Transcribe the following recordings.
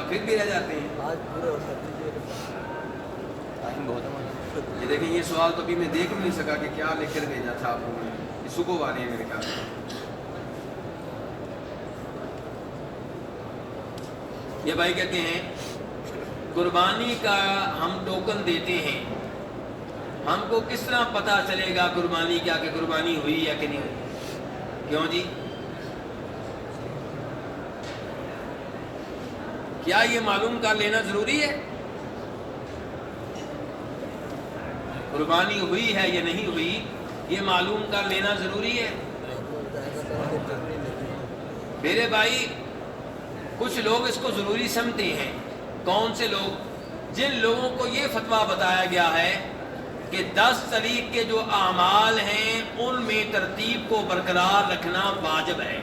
پھر بھی رہ جاتے ہیں. آج پورے ہو سکتے ٹائم بہت ہے. یہ دیکھیں یہ سوال تو ابھی میں دیکھ بھی نہیں سکا کہ کیا لکھ کر بھیجا تھا آپ لوگوں نے. یہ سکو والے ہیں میرے خیال میں. یہ بھائی کہتے ہیں قربانی کا ہم ٹوکن دیتے ہیں, ہم کو کس طرح پتہ چلے گا قربانی کیا کہ قربانی ہوئی یا کہ نہیں ہوئی؟ کیوں جی؟ کیا یہ معلوم کر لینا ضروری ہے قربانی ہوئی ہے یا نہیں ہوئی؟ یہ معلوم کر لینا ضروری ہے میرے بھائی. کچھ لوگ اس کو ضروری سمجھتے ہیں. کون سے لوگ؟ جن لوگوں کو یہ فتویٰ بتایا گیا ہے کہ 10 طریق کے جو اعمال ہیں ان میں ترتیب کو برقرار رکھنا واجب ہے.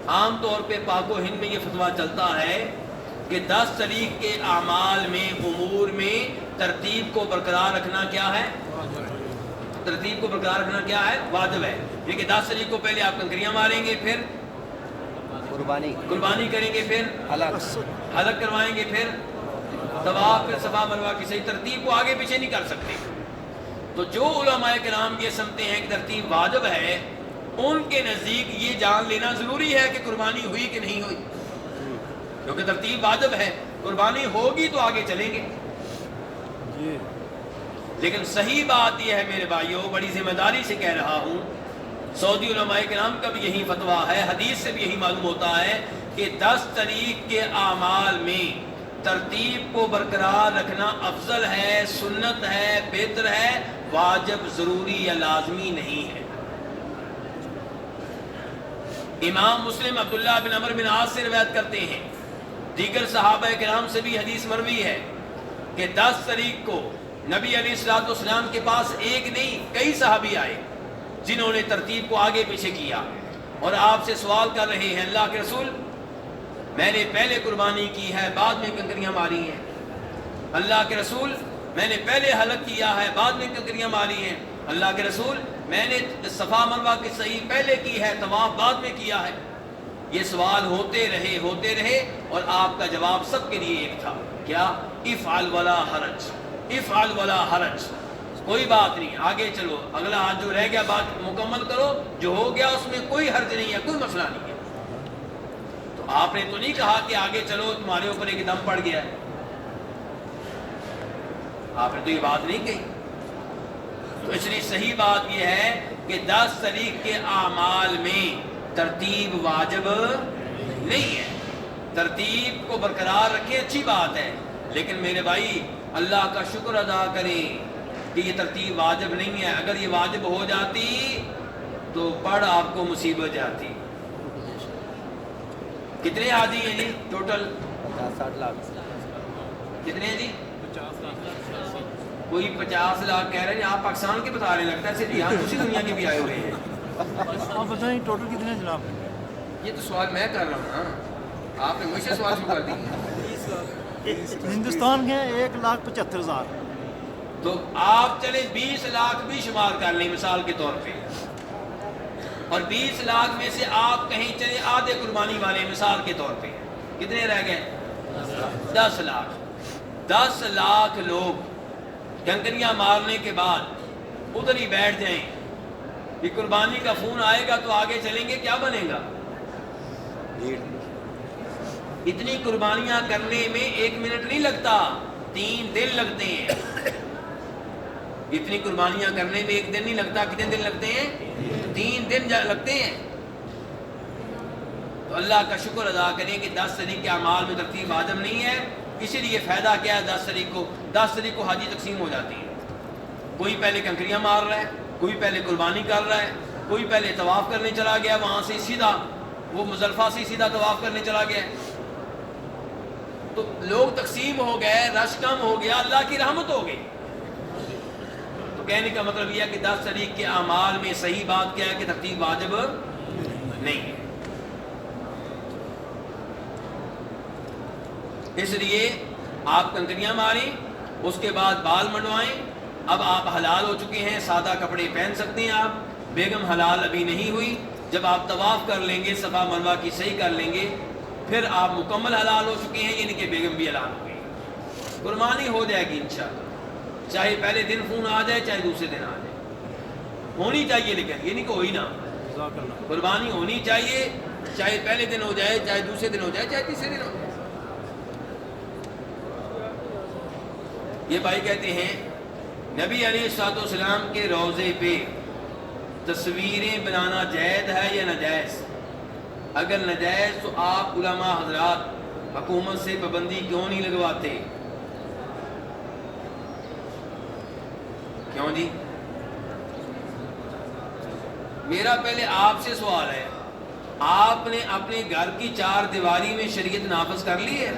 عام طور پہ پاک و ہند میں یہ فتویٰ چلتا ہے کہ 10 طریق کے اعمال میں امور میں ترتیب کو برقرار رکھنا کیا ہے؟ ترتیب کو برقرار رکھنا کیا ہے؟ واجب ہے. یہ کہ 10 طریق کو پہلے آپ کنکریاں ماریں گے, پھر قربانی کریں گے, پھر حلق کروائیں گے, پھر طواف, پھر صفا مروہ کی صحیح ترتیب کو آگے پیچھے نہیں کر سکتے. تو جو علماء کرام یہ سمجھتے ہیں کہ ترتیب واجب ہے ان کے نزدیک یہ جان لینا ضروری ہے کہ قربانی ہوئی کہ نہیں ہوئی, کیونکہ ترتیب واجب ہے. قربانی ہوگی تو آگے چلیں گے. لیکن صحیح بات یہ ہے میرے بھائیوں, بڑی ذمہ داری سے کہہ رہا ہوں, سعودی علماء کرام کا بھی یہی فتویٰ ہے, حدیث سے بھی یہی معلوم ہوتا ہے کہ 10 طریق کے اعمال میں ترتیب کو برقرار رکھنا افضل ہے, سنت ہے, بہتر ہے, واجب ضروری یا لازمی نہیں ہے. امام مسلم عبداللہ بن عمر بن عاص سے روایت کرتے ہیں, دیگر صحابہ کرام سے بھی حدیث مروی ہے کہ 10 طریق کو نبی علیہ الصلوۃ والسلام کے پاس ایک نہیں کئی صحابی آئے جنہوں نے ترتیب کو آگے پیچھے کیا اور آپ سے سوال کر رہے ہیں, اللہ کے رسول میں نے پہلے قربانی کی ہے بعد میں کنکریاں ماری ہیں, اللہ کے رسول میں نے پہلے حلق کیا ہے بعد میں کنکریاں ماری ہیں, اللہ کے رسول میں نے صفا مروہ کی صحیح پہلے کی ہے طواف بعد میں کیا ہے. یہ سوال ہوتے رہے اور آپ کا جواب سب کے لیے ایک تھا, کیا؟ افعل ولا حرج, افعل ولا حرج, کوئی بات نہیں, آگے چلو, اگلا آج جو رہ گیا بات مکمل کرو, جو ہو گیا اس میں کوئی حرج نہیں ہے, کوئی مسئلہ نہیں ہے. تو آپ نے تو نہیں کہا کہ آگے چلو تمہارے اوپر ایک دم پڑ گیا ہے, آپ نے تو یہ بات نہیں کہی. تو اس لیے صحیح بات یہ ہے کہ 10 طریق کے اعمال میں ترتیب واجب نہیں ہے. ترتیب کو برقرار رکھیں, اچھی بات ہے, لیکن میرے بھائی اللہ کا شکر ادا کریں کہ یہ ترتیب واجب نہیں ہے. اگر یہ واجب ہو جاتی تو پڑھ آپ کو مصیبت جاتی. کتنے حاجی ہیں جی ٹوٹل؟ 50-60 لاکھ. کتنے ہیں جی؟ کوئی 50 لاکھ کہہ رہے ہیں, آپ پاکستان کے بتا رہے ہیں, لگتا ہے صرف یہاں دوسری دنیا کے بھی آئے ہوئے ہیں. آپ بتائیں ٹوٹل کتنے جناب؟ یہ تو سوال میں کر رہا ہوں نا, آپ نے مجھ سے سوال شروع کر دی. ہندوستان کے 1,75,000. تو آپ چلیں 20 لاکھ بھی شمار کر لیں مثال کے طور پہ, اور 20 لاکھ میں سے آپ کہیں چلیں آدھے قربانی والے مثال کے طور پہ, کتنے رہ گئے؟ 10 لاکھ. 10 لاکھ لوگ کنکریاں مارنے کے بعد ادھر ہی بیٹھ جائیں کہ قربانی کا فون آئے گا تو آگے چلیں گے, کیا بنے گا؟ اتنی قربانیاں کرنے میں 1 منٹ نہیں لگتا, 3 دن لگتے ہیں. اتنی قربانیاں کرنے میں 1 دن نہیں لگتا, کتنے دن لگتے ہیں؟ 3 دن لگتے ہیں. تو اللہ کا شکر ادا کریں کہ 10 طریق کے اعمال میں ترتیب واجب نہیں ہے. اسی لیے فائدہ کیا ہے, 10 طریق کو حاجی تقسیم ہو جاتی ہیں. کوئی پہلے کنکریاں مار رہا ہے, کوئی پہلے قربانی کر رہا ہے, کوئی پہلے طواف کرنے چلا گیا, وہاں سے سیدھا وہ مزدلفہ سے سیدھا طواف کرنے چلا گیا. تو لوگ تقسیم ہو گئے, رش کم ہو گیا, اللہ کی رحمت ہو گئی. تو کہنے کا مطلب یہ ہے کہ 10 طریق کے اعمال میں صحیح بات کیا ہے کہ ترتیب واجب نہیں ہے. اس لیے آپ کنکریاں ماریں, اس کے بعد بال منڈوائیں. اب آپ حلال ہو چکے ہیں, سادہ کپڑے پہن سکتے ہیں آپ. بیگم حلال ابھی نہیں ہوئی. جب آپ طواف کر لیں گے, صفا مروہ کی صحیح کر لیں گے, پھر آپ مکمل حلال ہو چکے ہیں، یعنی کہ بیگم بھی حلال ہو گئی، قربانی ہو جائے گی انشاءاللہ، چاہے پہلے دن خون آ جائے چاہے دوسرے دن آ جائے، ہونی چاہیے، لیکن یہ نہیں کہ ہوئی نہ، جزاک اللہ. قربانی ہونی چاہیے، چاہے پہلے دن ہو جائے چاہے دوسرے دن ہو جائے چاہے تیسرے دن ہو جائے. یہ بھائی کہتے ہیں نبی علیہ الصلوۃ والسلام کے روضے پہ تصویریں بنانا جائز ہے یا ناجائز؟ اگر ناجائز تو آپ علماء حضرات حکومت سے پابندی کیوں نہیں لگواتے؟ کیوں جی؟ میرا پہلے آپ سے سوال ہے، آپ نے اپنے گھر کی چار دیواری میں شریعت نافذ کر لی ہے؟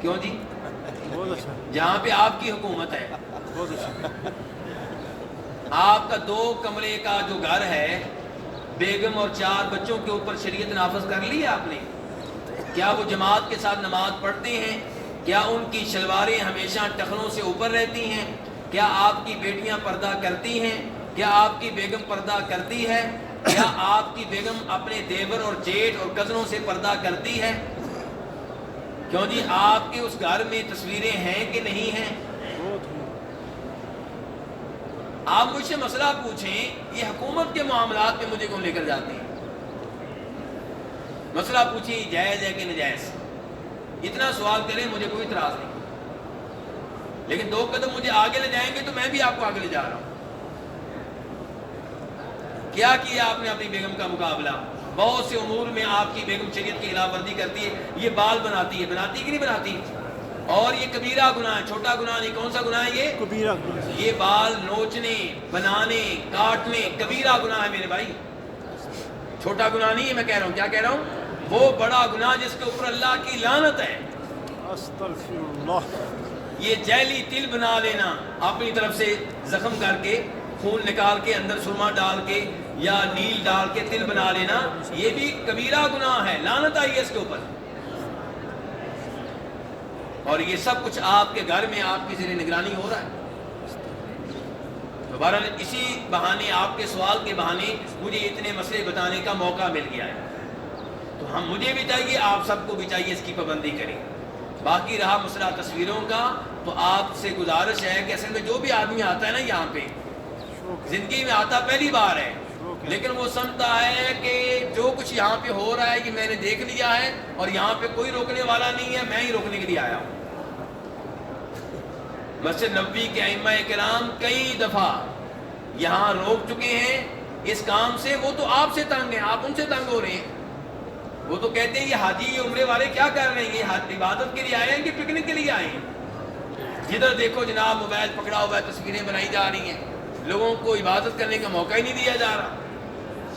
کیوں جی؟ بہت اچھا، جہاں پہ آپ کی حکومت ہے، بہت اچھا. آپ کا 2 کمرے کا جو گھر ہے، بیگم اور 4 بچوں کے اوپر شریعت نافذ کر لی ہے آپ نے؟ کیا وہ جماعت کے ساتھ نماز پڑھتے ہیں؟ کیا ان کی شلواریں ہمیشہ ٹخنوں سے اوپر رہتی ہیں؟ کیا آپ کی بیٹیاں پردہ کرتی ہیں؟ کیا آپ کی بیگم پردہ کرتی ہے؟ کیا آپ کی بیگم اپنے دیور اور جیٹھ اور کزنوں سے پردہ کرتی ہے؟ کیوں جی آپ کے اس گھر میں تصویریں ہیں کہ نہیں ہیں؟ بہت ہی. آپ مجھ سے مسئلہ پوچھیں، یہ حکومت کے معاملات میں مجھے کیوں لے کر جاتے ہیں؟ مسئلہ پوچھیں جائز ہے کہ ناجائز، اتنا سوال کریں مجھے کوئی اعتراض نہیں، لیکن 2 قدم مجھے آگے لے جائیں گے تو میں بھی آپ کو آگے لے جا رہا ہوں. کیا کیا آپ نے اپنی بیگم کا مقابلہ؟ بہت سے امور میں آپ کی بیگم شریعت کی خلاف ورزی کرتی ہے، یہ بال بناتی ہے، بناتی کہ نہیں بناتی؟ اور یہ کبیرہ گناہ ہے، چھوٹا گناہ نہیں. کون سا گناہ ہے یہ؟ کبیرہ. یہ بال نوچنے، بنانے، کاٹنے کبیرہ گناہ ہے میرے بھائی، چھوٹا گناہ نہیں ہے. میں کہہ رہا ہوں، کیا کہہ رہا ہوں؟ وہ بڑا گناہ جس کے اوپر اللہ کی لعنت ہے. استغفر اللہ. یہ جیلی تل بنا لینا، اپنی طرف سے زخم کر کے خون نکال کے اندر سرما ڈال کے یا نیل ڈال کے تل بنا لینا، یہ بھی کبیرہ گناہ ہے، لعنت آئی ہے اس کے اوپر. اور یہ سب کچھ آپ کے گھر میں آپ کی زیر نگرانی ہو رہا ہے. تو بہرحال اسی بہانے، آپ کے سوال کے بہانے مجھے اتنے مسئلے بتانے کا موقع مل گیا ہے. تو مجھے بھی چاہیے، آپ سب کو بھی چاہیے اس کی پابندی کریں. باقی رہا مسئلہ تصویروں کا، تو آپ سے گزارش ہے کہ اصل میں جو بھی آدمی آتا ہے نا یہاں پہ، زندگی میں آتا پہلی بار ہے، لیکن وہ سمجھتا ہے کہ جو کچھ یہاں پہ ہو رہا ہے کہ میں نے دیکھ لیا ہے اور یہاں پہ کوئی روکنے والا نہیں ہے، میں ہی روکنے کے لیے آیا ہوں. مسجد نبوی کے ائمہ کرام کئی دفعہ یہاں روک چکے ہیں اس کام سے. وہ تو آپ سے تنگ ہیں، آپ ان سے تنگ ہو رہے ہیں. وہ تو کہتے ہیں یہ حاجی یہ عمرے والے کیا کر رہے ہیں، یہ عبادت کے لیے آئے ہیں کہ پکنک کے لیے آئے ہیں؟ جدھر دیکھو جناب موبائل پکڑا ہوا ہے، تصویریں بنائی جا رہی ہیں، لوگوں کو عبادت کرنے کا موقع ہی نہیں دیا جا رہا.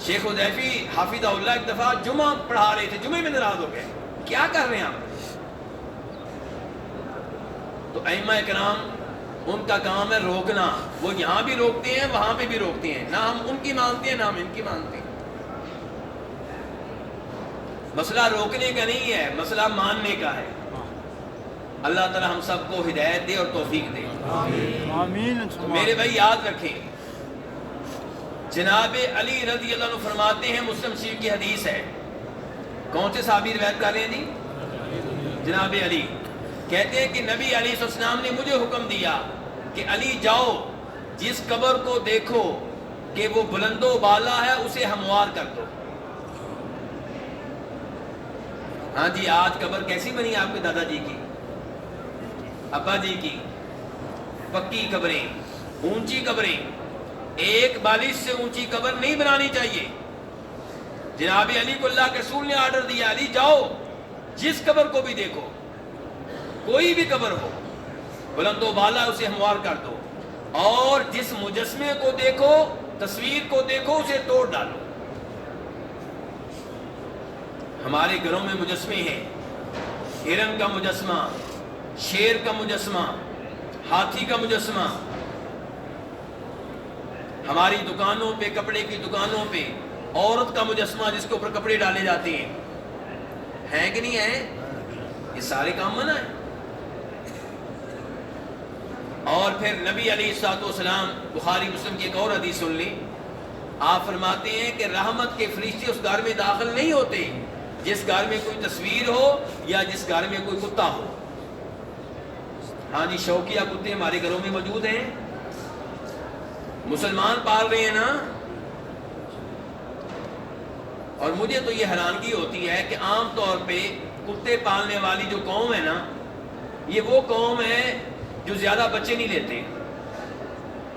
شیخ حذیفی حافظہ اللہ ایک دفعہ جمعہ پڑھا رہے تھے، جمعے میں ناراض ہو گئے، کیا کر رہے ہیں آپ؟ تو ائمہ کرام ان کا کام ہے روکنا. وہ یہاں بھی روکتے ہیں، وہاں پہ بھی روکتے ہیں، نہ ہم ان کی مانتے ہیں نہ ہم ان کی مانتے ہیں. مسئلہ روکنے کا نہیں ہے، مسئلہ ماننے کا ہے. اللہ تعالی ہم سب کو ہدایت دے اور توفیق دے. آمین. میرے بھائی یاد رکھیں، جناب علی رضی اللہ عنہ فرماتے ہیں، مسلم شریف کی حدیث ہے، کون سے صحابی روایت کر رہے ہیں جی؟ جناب علی کہتے ہیں کہ نبی علیہ السلام نے مجھے حکم دیا کہ علی جاؤ، جس قبر کو دیکھو کہ وہ بلند و بالا ہے اسے ہموار کر دو. ہاں جی، آج قبر کیسی بنی آپ کے دادا جی کی، ابا جی کی؟ پکی قبریں، اونچی قبریں. ایک بالش سے اونچی قبر نہیں بنانی چاہیے. جناب علی کو اللہ کے رسول نے آرڈر دیا، علی جاؤ جس قبر کو بھی دیکھو، کوئی بھی قبر ہو، بلند و بالا اسے ہموار کر دو، اور جس مجسمے کو دیکھو، تصویر کو دیکھو، اسے توڑ ڈالو. ہمارے گھروں میں مجسمے ہیں، ہرن کا مجسمہ، شیر کا مجسمہ، ہاتھی کا مجسمہ. ہماری دکانوں پہ، کپڑے کی دکانوں پہ عورت کا مجسمہ جس کے اوپر کپڑے ڈالے جاتے ہیں کہ نہیں ہیں؟ یہ سارے کام منع ہیں. اور پھر نبی علیہ الصلوۃ والسلام، بخاری مسلم کی ایک اور حدیث سن لی، آپ فرماتے ہیں کہ رحمت کے فرشتے اس گھر میں داخل نہیں ہوتے جس گھر میں کوئی تصویر ہو یا جس گھر میں کوئی کتا ہو. ہاں جی شوقیہ کتے ہمارے گھروں میں موجود ہیں, مسلمان پال رہے ہیں نا. اور مجھے تو یہ حیرانگی ہوتی ہے کہ عام طور پہ کتے پالنے والی جو قوم ہے نا, یہ وہ قوم ہے جو زیادہ بچے نہیں لیتے.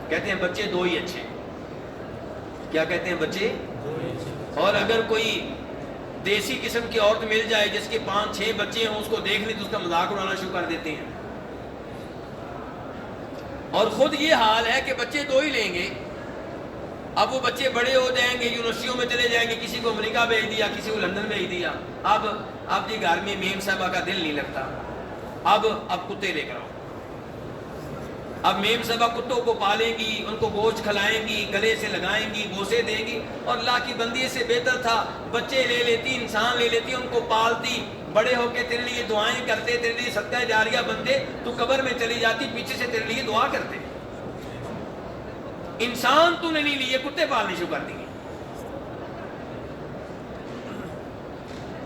کہتے ہیں بچے 2 ہی اچھے. کیا کہتے ہیں؟ بچے. اور اگر کوئی دیسی قسم کی عورت مل جائے جس کے 5-6 بچے ہوں, اس کو دیکھ لیں تو اس کا مذاق اڑانا شروع کر دیتے ہیں. اور خود یہ حال ہے کہ بچے 2 ہی لیں گے. اب وہ بچے بڑے ہو جائیں گے, یونیورسٹیوں میں چلے جائیں گے, کسی کو امریکہ بھیج دیا, کسی کو لندن بھیج دیا. اب جی گھر میں میم صاحبہ کا دل نہیں لگتا, اب کتے لے کر آؤ. اب میم صاحبہ کتوں کو پالیں گی, ان کو گوشت کھلائیں گی, گلے سے لگائیں گی, بوسے دیں گی. اور اللہ کی بندی سے بہتر تھا بچے لے لیتی, انسان لے لیتی, ان کو پالتی, بڑے ہو کے تیرے لیے دعائیں کرتے, تیرے لیے صدقہ جاریہ بنتے, تو قبر میں چلی جاتی, پیچھے سے تیرے لیے دعا کرتے. انسان تو نے نہیں لیے, کتے پالنے شروع کر دیے.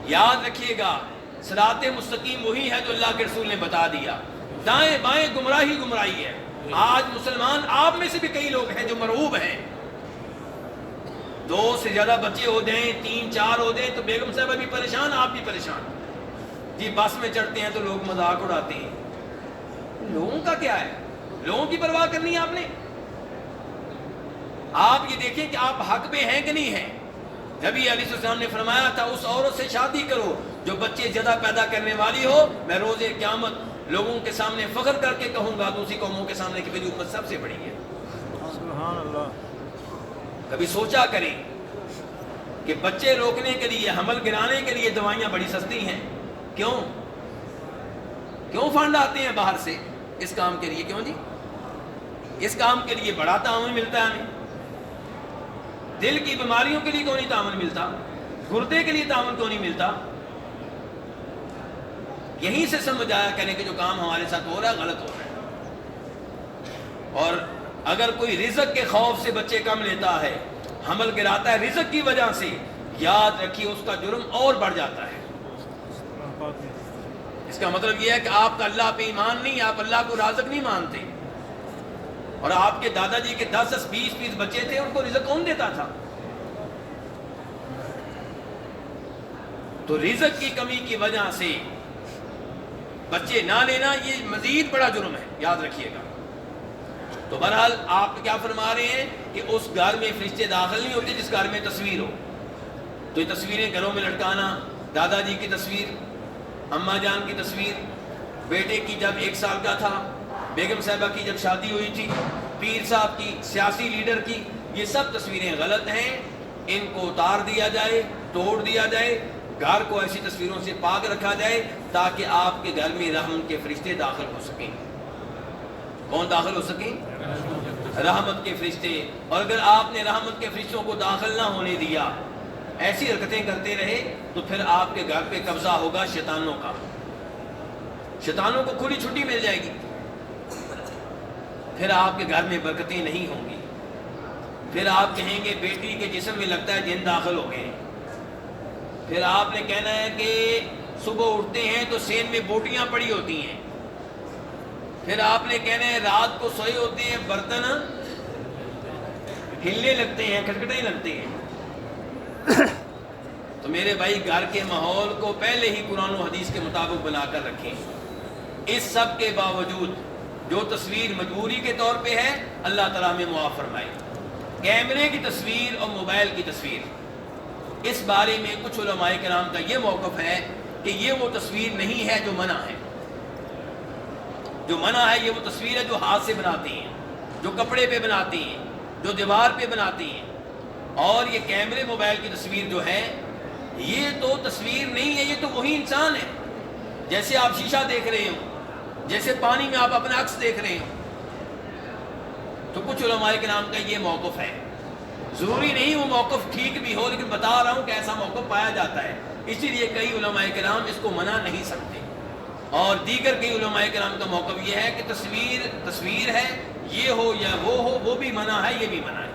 یاد رکھیے گا صراط مستقیم وہی ہے جو اللہ کے رسول نے بتا دیا. دائیں بائیں گمراہی ہے. آج مسلمان آپ میں سے بھی کئی لوگ ہیں جو مرعوب ہیں. 2 سے زیادہ بچے ہو جائیں, 3-4 ہو جائیں تو بیگم صاحبہ بھی پریشان, آپ بھی پریشان. جی بس میں چڑھتے ہیں تو لوگ مذاق اڑاتے ہیں. لوگوں کا کیا ہے؟ لوگوں کی پرواہ کرنی ہے آپ نے. آپ یہ دیکھیں کہ آپ حق پہ ہیں کہ نہیں ہیں. نبی علیہ السلام نے فرمایا تھا اس عورت سے شادی کرو جو بچے زیادہ پیدا کرنے والی ہو, میں روز قیامت لوگوں کے سامنے فخر کر کے کہوں گا, دوسری قوموں کے سامنے کہ میری امت سب سے بڑی ہے. سبحان اللہ. کبھی سوچا کریں کہ بچے روکنے کے لیے, حمل گرانے کے لیے دوائیاں بڑی سستی ہیں. کیوں فنڈ آتے ہیں باہر سے اس کام کے لیے؟ کیوں جی؟ اس کام کے لیے بڑا تعاون ملتا ہے ہمیں. دل کی بیماریوں کے لیے کیوں نہیں تعاون ملتا؟ گردے کے لیے تعاون کیوں نہیں ملتا؟ یہیں سے سمجھ آیا کریں کہ جو کام ہمارے ساتھ ہو رہا ہے غلط ہو رہا ہے. اور اگر کوئی رزق کے خوف سے بچے کم لیتا ہے, حمل گراتا ہے رزق کی وجہ سے, یاد رکھیے اس کا جرم اور بڑھ جاتا ہے. اس کا مطلب یہ ہے کہ آپ کا اللہ پہ ایمان نہیں, آپ اللہ کو رازق نہیں مانتے. اور آپ کے دادا جی کے 10-20 بچے تھے, ان کو رزق کون دیتا تھا؟ تو رزق کی کمی کی وجہ سے بچے نہ لینا یہ مزید بڑا جرم ہے, یاد رکھیے گا. تو بہرحال آپ کیا فرما رہے ہیں کہ اس گھر میں فرشتے داخل نہیں ہوتے جس گھر میں تصویر ہو. تو یہ تصویریں گھروں میں لٹکانا, دادا جی کی تصویر, اماں جان کی تصویر, بیٹے کی جب 1 سال کا تھا, بیگم صاحبہ کی جب شادی ہوئی تھی, پیر صاحب کی, سیاسی لیڈر کی, یہ سب تصویریں غلط ہیں. ان کو اتار دیا جائے, توڑ دیا جائے, گھر کو ایسی تصویروں سے پاک رکھا جائے تاکہ آپ کے گھر میں رحمت کے فرشتے داخل ہو سکیں. کون داخل ہو سکیں؟ رحمت کے فرشتے. اور اگر آپ نے رحمت کے فرشتوں کو داخل نہ ہونے دیا, ایسی حرکتیں کرتے رہے, تو پھر آپ کے گھر پہ قبضہ ہوگا شیطانوں کا. شیطانوں کو کھلی چھٹی مل جائے گی. پھر آپ کے گھر میں برکتیں نہیں ہوں گی. پھر آپ کہیں گے بیٹی کے جسم میں لگتا ہے جن داخل ہو گئے. پھر آپ نے کہنا ہے کہ صبح اٹھتے ہیں تو سین میں بوٹیاں پڑی ہوتی ہیں. پھر آپ نے کہنا ہے رات کو سوئے ہوتے ہیں برتن ہلنے لگتے ہیں, کھٹکھٹانے لگتے ہیں. تو میرے بھائی گھر کے ماحول کو پہلے ہی قرآن و حدیث کے مطابق بنا کر رکھیں. اس سب کے باوجود جو تصویر مجبوری کے طور پہ ہے, اللہ تعالیٰ ہمیں معاف فرمائے. کیمرے کی تصویر اور موبائل کی تصویر, اس بارے میں کچھ علماء کرام کا یہ موقف ہے کہ یہ وہ تصویر نہیں ہے جو منع ہے. جو منع ہے یہ وہ تصویر ہے جو ہاتھ سے بناتے ہیں, جو کپڑے پہ بناتے ہیں, جو دیوار پہ بناتے ہیں. اور یہ کیمرے موبائل کی تصویر جو ہے یہ تو تصویر نہیں ہے, یہ تو وہی انسان ہے. جیسے آپ شیشہ دیکھ رہے ہو, جیسے پانی میں آپ اپنا عکس دیکھ رہے ہو. تو کچھ علماء کے نام کا یہ موقف ہے. ضروری نہیں وہ موقف ٹھیک بھی ہو, لیکن بتا رہا ہوں کہ ایسا موقف پایا جاتا ہے. اسی لیے کئی علماء کرام اس کو منع نہیں سکتے. اور دیگر کئی علماء کرام کا موقف یہ ہے کہ تصویر ہے, یہ ہو یا وہ ہو, وہ بھی منع ہے, یہ بھی منع ہے.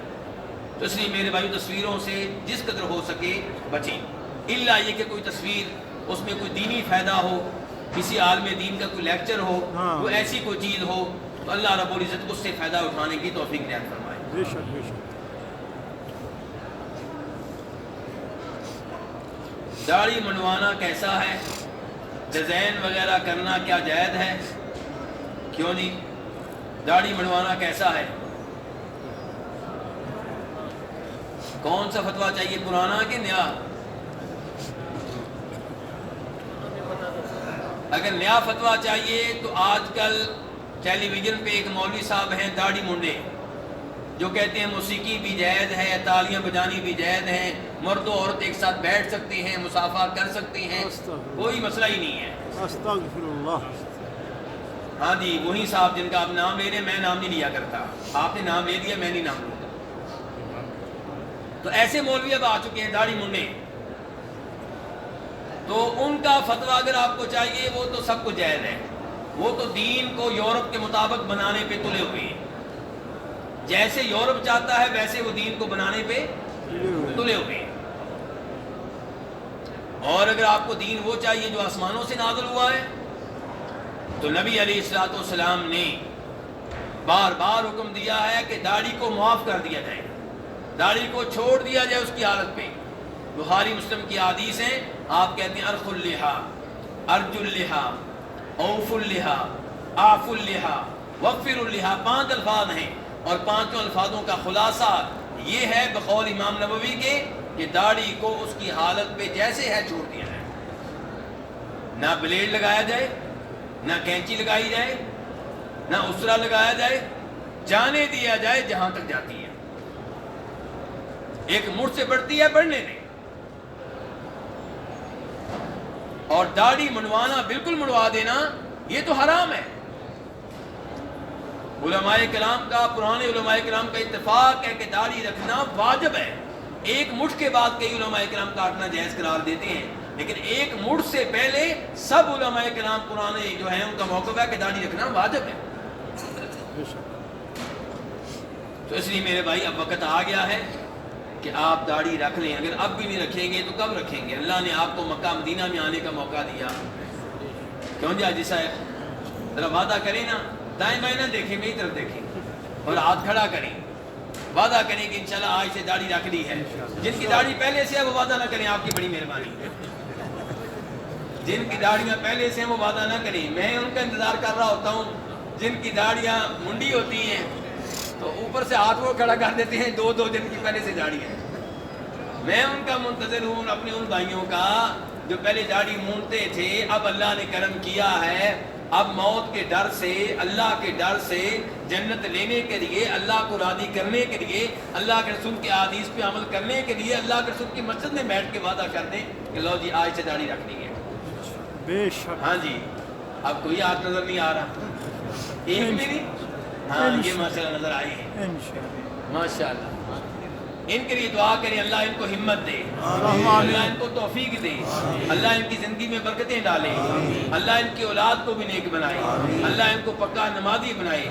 تو اس لیے میرے بھائی تصویروں سے جس قدر ہو سکے بچیں. الا یہ کہ کوئی تصویر اس میں کوئی دینی فائدہ ہو، کسی عالم دین کا کوئی لیکچر ہو، کوئی ایسی کوئی چیز ہو تو اللہ رب العزت اس سے فائدہ اٹھانے کی توفیق عنایت فرمائے۔ بے شک بے شک۔ داڑھی منڈوانا کیسا ہے؟ ڈیزائن وغیرہ کرنا کیا جائز ہے؟ کیوں جی؟ داڑھی منڈوانا کیسا ہے؟ کون سا فتویٰ چاہیے، پرانا کہ نیا؟ اگر نیا فتویٰ چاہیے تو آج کل ٹیلی ویژن پہ ایک مولوی صاحب ہیں داڑھی منڈے، جو کہتے ہیں موسیقی بھی جائز ہے، تالیاں بجانی بھی جائز ہیں، مرد و عورت ایک ساتھ بیٹھ سکتے ہیں، مصافحہ کر سکتے ہیں، کوئی مسئلہ ہی نہیں ہے۔ استغفر اللہ۔ ہاں جی، وہی صاحب جن کا آپ نام لے رہے ہیں، میں نام نہیں لیا کرتا، آپ نے نام لے لیا، میں نہیں نام لوں گا۔ تو ایسے مولوی اب آ چکے ہیں داڑھی منڈے، تو ان کا فتویٰ اگر آپ کو چاہیے وہ تو سب کو جائز ہے، وہ تو دین کو یورپ کے مطابق بنانے پہ تلے ہوئے ہیں، جیسے یورپ چاہتا ہے ویسے وہ دین کو بنانے پہ تلے ہوئے ہیں۔ اور اگر آپ کو دین وہ چاہیے جو آسمانوں سے نازل ہوا ہے تو نبی علیہ الصلوۃ والسلام نے بار بار حکم دیا ہے کہ داڑھی کو معاف کر دیا جائے، داڑھی کو چھوڑ دیا جائے اس کی حالت پہ۔ بخاری مسلم کی حدیث ہیں، آپ کہتے ہیں ارخ اللحا، ارج اللحا، اوف اللحا، آف اللحا، وفر اللحا، 5 الفاظ ہیں، اور 5 الفاظوں کا خلاصہ یہ ہے بقول امام نووی کے کہ داڑھی کو اس کی حالت پہ جیسے ہے چھوڑ دیا جائے، نہ بلیڈ لگایا جائے، نہ کینچی لگائی جائے، نہ اسرا لگایا جائے، جانے دیا جائے جہاں تک جاتی ہے۔ ایک مٹھ سے بڑھتی ہے، بڑھنے دیں۔ اور داڑھی منڈوانا، بالکل منڈوا دینا، یہ تو حرام ہے۔ علماء کرام کا، پرانے علماء کرام کا اتفاق ہے کہ داڑھی رکھنا واجب ہے۔ ایک مٹھ کے بعد کئی علماء کرام کاٹنا جائز قرار دیتے ہیں، لیکن ایک مٹھ سے پہلے سب علماء کرام پرانے جو ہیں ان کا موقف ہے کہ داڑھی رکھنا واجب ہے۔ تو اس لیے میرے بھائی اب وقت آ گیا ہے کہ آپ داڑھی رکھ لیں۔ اگر اب بھی نہیں رکھیں گے تو کب رکھیں گے؟ اللہ نے آپ کو مکہ مدینہ میں آنے کا موقع دیا، کیوں جی حاجی صاحب؟ ذرا وعدہ کریں نا، دائیں بائیں نہ دیکھیں، میری طرف دیکھیں اور ہاتھ کھڑا کریں، وعدہ کریں کہ انشاءاللہ آج سے داڑھی رکھ لی ہے۔ جن کی داڑھی پہلے سے ہے وہ وعدہ نہ کریں، آپ کی بڑی مہربانی ہے۔ جن کی داڑیاں پہلے سے ہیں وہ وعدہ نہ کریں، میں ان کا انتظار کر رہا ہوتا ہوں۔ جن کی داڑیاں منڈی ہوتی ہیں تو اوپر سے ہاتھ وہ کھڑا کر دیتے ہیں، 2 جن کی پہلے سے داڑھی ہے۔ میں ان کا منتظر ہوں، اپنے ان بھائیوں کا جو پہلے داڑھی مونڈتے تھے، اب اللہ نے کرم کیا ہے، اب موت کے ڈر سے، اللہ کے ڈر سے جنت لینے کے لیے، اللہ کو راضی کرنے کے لیے، اللہ کے رسول کے احادیث پہ عمل کرنے کے لیے اللہ کے رسول کی مسجد میں بیٹھ کے وعدہ کر دیں کہ لو جی آج سے داڑھی رکھنی ہے۔ بے شک۔ ہاں جی، اب کوئی ہاتھ نظر نہیں آ رہا، ایک بھی نہیں؟ ہاں یہ ماشاءاللہ نظر آئی ہے، ماشاءاللہ۔ ان کے لیے دعا کریں، اللہ ان کو ہمت دے، اللہ ان کو توفیق دے، اللہ ان کی زندگی میں برکتیں ڈالے، اللہ ان کی اولاد کو بھی نیک بنائے، اللہ ان کو پکا نمازی بنائے،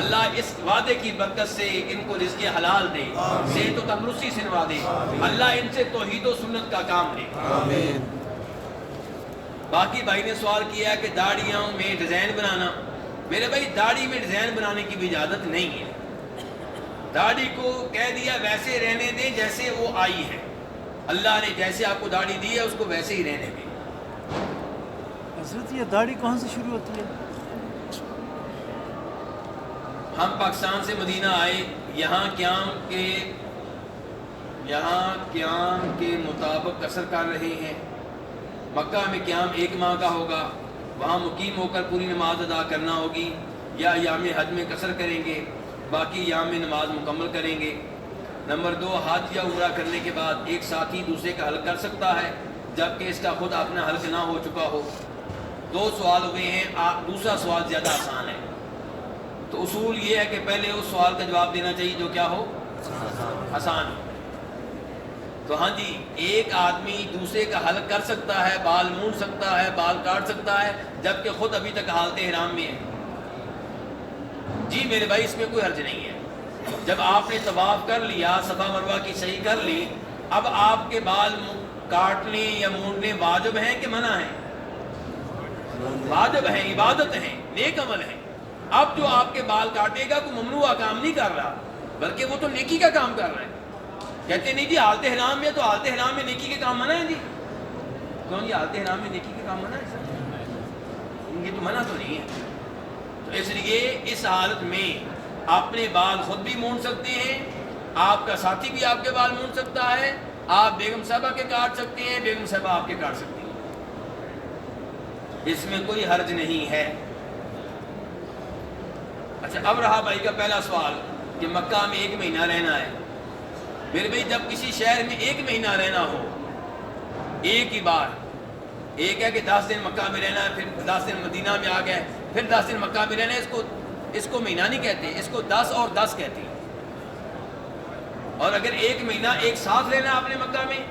اللہ اس وعدے کی برکت سے ان کو رزق حلال دے، صحت و تندرستی سے نواز دے، اللہ ان سے توحید و سنت کا کام لے۔ باقی بھائی نے سوال کیا ہے کہ داڑھیوں میں ڈیزائن بنانا، میرے بھائی داڑھی میں ڈیزائن بنانے کی بھی اجازت نہیں ہے۔ داڑھی کو کہہ دیا ویسے رہنے دیں جیسے وہ آئی ہے، اللہ نے جیسے آپ کو داڑھی دی ہے اس کو ویسے ہی رہنے دیں۔ حضرت یہ داڑھی کہاں سے شروع ہوتی ہے؟ ہم پاکستان سے مدینہ آئے، یہاں قیام کے مطابق قصر کر رہے ہیں۔ مکہ میں قیام 1 ماہ کا ہوگا، وہاں مقیم ہو کر پوری نماز ادا کرنا ہوگی، یا ایام حج میں قصر کریں گے، باقی ایام میں نماز مکمل کریں گے۔ نمبر 2، حج یا عمرہ کرنے کے بعد ایک ساتھی دوسرے کا حل کر سکتا ہے جبکہ اس کا خود اپنا حل نہ ہو چکا ہو۔ 2 سوال ہوئے ہیں، دوسرا سوال زیادہ آسان ہے۔ تو اصول یہ ہے کہ پہلے اس سوال کا جواب دینا چاہیے جو کیا ہو، آسان ہو۔ تو ہاں جی، ایک آدمی دوسرے کا حل کر سکتا ہے، بال مونڈ سکتا ہے، بال کاٹ سکتا ہے جبکہ خود ابھی تک حالت احرام میں ہے۔ جی میرے بھائی اس میں کوئی حرج نہیں ہے۔ جب آپ نے طواف کر لیا، صفا مروہ کی صحیح کر لی، اب آپ کے بال کاٹنے یا مونڈنے واجب ہیں کہ منع ہیں؟ واجب ہیں، عبادت ہیں، نیک عمل ہیں۔ اب جو آپ کے بال کاٹے گا کوئی ممنوع کام نہیں کر رہا، بلکہ وہ تو نیکی کا کام کر رہا ہے۔ کہتے نہیں جی حالت حرام میں، تو حالت حرام میں نیکی کے کام منع ہے جی؟ کیوں جی حالت حرام میں نیکی کے کام منع ہے؟ یہ تو منع تو نہیں ہے۔ تو اس لیے اس حالت میں اپنے بال خود بھی مونڈ سکتے ہیں، آپ کا ساتھی بھی آپ کے بال مونڈ سکتا ہے، آپ بیگم صاحبہ کے کاٹ سکتے ہیں، بیگم صاحبہ آپ کے کاٹ سکتے ہیں، اس میں کوئی حرج نہیں ہے۔ اچھا اب رہا بھائی کا پہلا سوال کہ مکہ میں 1 مہینہ رہنا ہے۔ میرے بھائی جب کسی شہر میں 1 مہینہ رہنا ہو، ایک ہی بار، ایک ہے کہ 10 دن مکہ میں رہنا ہے، پھر 10 دن مدینہ میں آ گئے، پھر 10 دن مکہ میں رہنا ہے، اس کو مہینہ نہیں کہتے، اس کو 10 اور 10 کہتے ہیں۔ اور اگر 1 مہینہ ایک ساتھ رہنا آپ نے مکہ میں،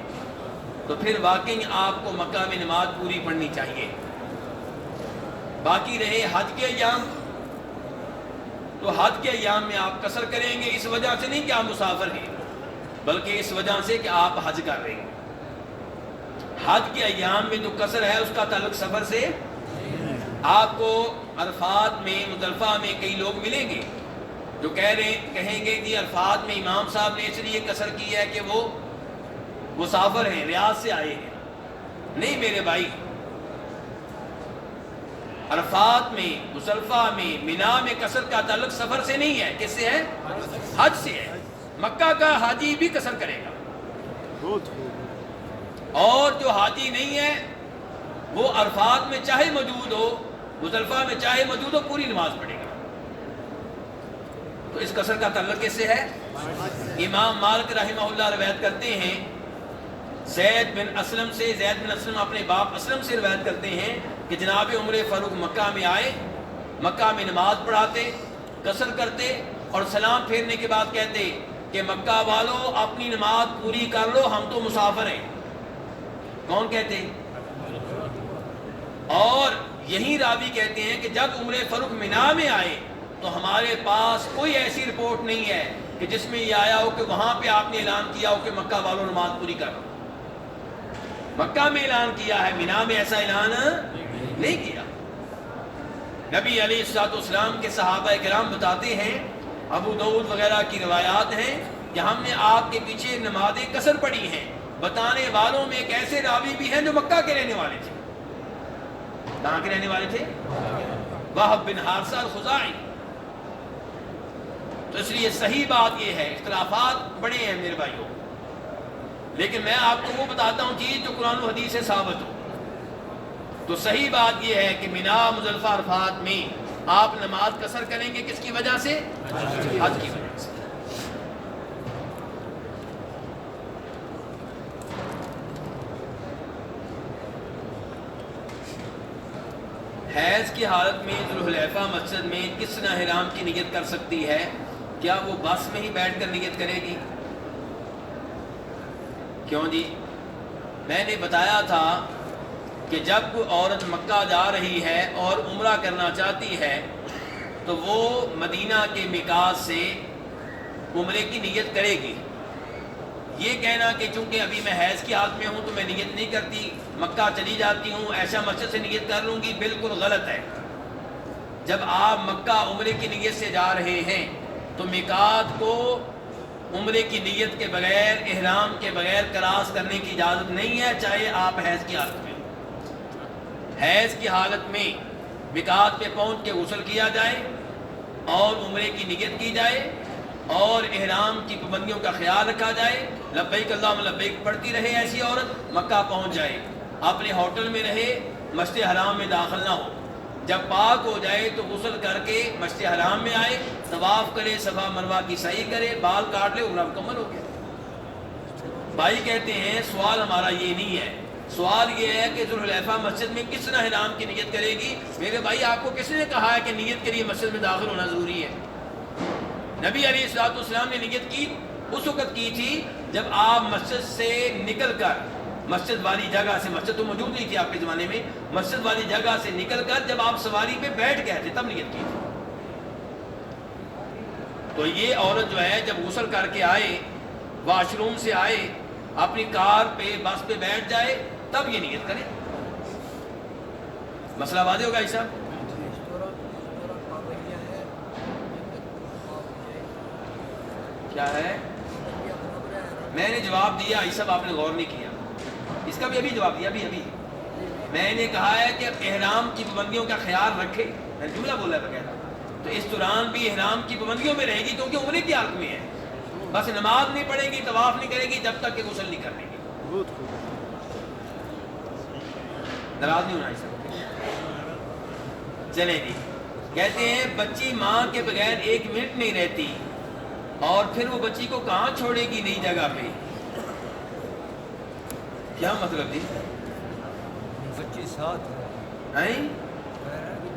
تو پھر واقعی آپ کو مکہ میں نماز پوری پڑھنی چاہیے۔ باقی رہے حج کے ایام، تو حج کے ایام میں آپ قصر کریں گے، اس وجہ سے نہیں کہ آپ مسافر ہیں، بلکہ اس وجہ سے کہ آپ حج کر رہے ہیں۔ حج کے ایام میں جو قصر ہے اس کا تعلق سفر سے۔ آپ کو عرفات میں، مزدلفہ میں کئی لوگ ملیں گے جو کہیں گے کہ عرفات میں امام صاحب نے اس لیے قصر کی ہے کہ وہ مسافر ہیں، ریاض سے آئے ہیں۔ نہیں میرے بھائی، عرفات میں، مزدلفہ میں، مینا میں قصر کا تعلق سفر سے نہیں ہے، کس سے ہے؟ حج سے ہے۔ مکہ کا حاجی بھی قصر کرے گا، اور جو حاجی نہیں ہے وہ عرفات میں چاہے موجود ہو، مزدلفہ میں چاہے موجود ہو، پوری نماز پڑھے گا۔ تو اس قصر کا تعلق کس سے ہے؟ امام مالک رحمہ اللہ روایت کرتے ہیں زید بن اسلم سے، زید بن اسلم اپنے باپ اسلم سے روایت کرتے ہیں کہ جناب عمر فاروق مکہ میں آئے، مکہ میں نماز پڑھاتے، قصر کرتے، اور سلام پھیرنے کے بعد کہتے کہ مکہ والو اپنی نماز پوری کر لو، ہم تو مسافر ہیں۔ کون کہتے؟ اور یہی راوی کہتے ہیں کہ جب عمر فاروق مینا میں آئے تو ہمارے پاس کوئی ایسی رپورٹ نہیں ہے کہ جس میں یہ آیا ہو کہ وہاں پہ آپ نے اعلان کیا ہو کہ مکہ والوں نماز پوری کرو۔ مکہ میں اعلان کیا ہے، مینا میں ایسا اعلان نہیں کیا۔ نبی علیہ الصلوۃ والسلام کے صحابہ کرام بتاتے ہیں، ابو داؤد وغیرہ کی روایات ہیں کہ ہم نے آپ کے پیچھے نمازیں قصر پڑھی ہیں۔ بتانے والوں میں ایک ایسے راوی بھی ہیں جو مکہ کے رہنے والے تھے۔ کہاں کے رہنے والے تھے؟ وہب بن حارثہ الخزاعی۔ تو اس لیے صحیح بات یہ ہے، اختلافات بڑے ہیں میرے بھائیوں، لیکن میں آپ کو وہ بتاتا ہوں چیز جو قرآن و حدیث سے ثابت ہو۔ تو صحیح بات یہ ہے کہ مینا، مزدلفہ، عرفات میں آپ نماز قصر کریں گے، کس کی وجہ سے؟ حج کی وجہ سے۔ حیض کی حالت میں ذوالحلیفہ مسجد میں کس طرح احرام کی نیت کر سکتی ہے؟ کیا وہ بس میں ہی بیٹھ کر نیت کرے گی؟ کیوں جی؟ میں نے بتایا تھا کہ جب کوئی عورت مکہ جا رہی ہے اور عمرہ کرنا چاہتی ہے تو وہ مدینہ کے میقات سے عمرے کی نیت کرے گی۔ یہ کہنا کہ چونکہ ابھی میں حیض کی حالت میں ہوں تو میں نیت نہیں کرتی، مکہ چلی جاتی ہوں، ایسا مسجد سے نیت کر لوں گی، بالکل غلط ہے۔ جب آپ مکہ عمرے کی نیت سے جا رہے ہیں تو میقات کو عمرے کی نیت کے بغیر، احرام کے بغیر کراس کرنے کی اجازت نہیں ہے، چاہے آپ حیض کی حالت میں ہوں۔ حیض کی حالت میں میقات پہ پہنچ کے غسل کیا جائے اور عمرے کی نیت کی جائے اور احرام کی پابندیوں کا خیال رکھا جائے، لبیک اللہم لبیک پڑھتی رہے ایسی عورت، مکہ پہنچ جائے، اپنے ہوٹل میں رہے، مسجد حرام میں داخل نہ ہو، جب پاک ہو جائے تو غسل کر کے مسجد حرام میں آئے، طواف کرے، صفا مروہ کی سعی کرے، بال کاٹ لے، عمرہ مکمل ہو گیا۔ بھائی کہتے ہیں سوال ہمارا یہ نہیں ہے، سوال یہ ہے کہ ذوالحلیفہ مسجد میں کس طرح احرام کی نیت کرے گی؟ میرے بھائی آپ کو کس نے کہا ہے کہ نیت کے لیے مسجد میں داخل ہونا ضروری ہے؟ نبی علیہ الصلوۃ والسلام نے نیت کی اس وقت کی تھی جب آپ مسجد سے نکل کر، مسجد والی جگہ سے، مسجد تو موجود نہیں تھی آپ کے زمانے میں، مسجد والی جگہ سے نکل کر جب آپ سواری پہ بیٹھ گئے تھے تب نیت کی تھی۔ تو یہ عورت جو ہے جب غسل کر کے آئے، واش روم سے آئے اپنی کار پہ بس پہ بیٹھ جائے تب یہ نیت کرے. مسئلہ واضح ہوگا عیسیٰ؟ کیا ہے؟ میں نے جواب دیا عیسیٰ، آپ نے غور نہیں کیا. اس کا بھی ابھی جواب دیا، ابھی میں نے کہا ہے کہ احرام کی پابندیوں کا خیال رکھے. میں نے جملہ بولا ہے بقاعدہ. تو اس دوران بھی احرام کی پابندیوں میں رہے گی کیونکہ عمرے کی حالت میں ہے. بس نماز نہیں پڑھے گی، طواف نہیں کرے گی جب تک کہ غسل نہیں کر لے گی. ناراض نہیں ہونا عیسیٰ. چلیں جی. کہتے ہیں بچی ماں کے بغیر 1 منٹ نہیں رہتی، اور پھر وہ بچی کو کہاں چھوڑے گی نئی جگہ پہ؟ کیا مطلب جی؟ بچی ساتھ ہیں؟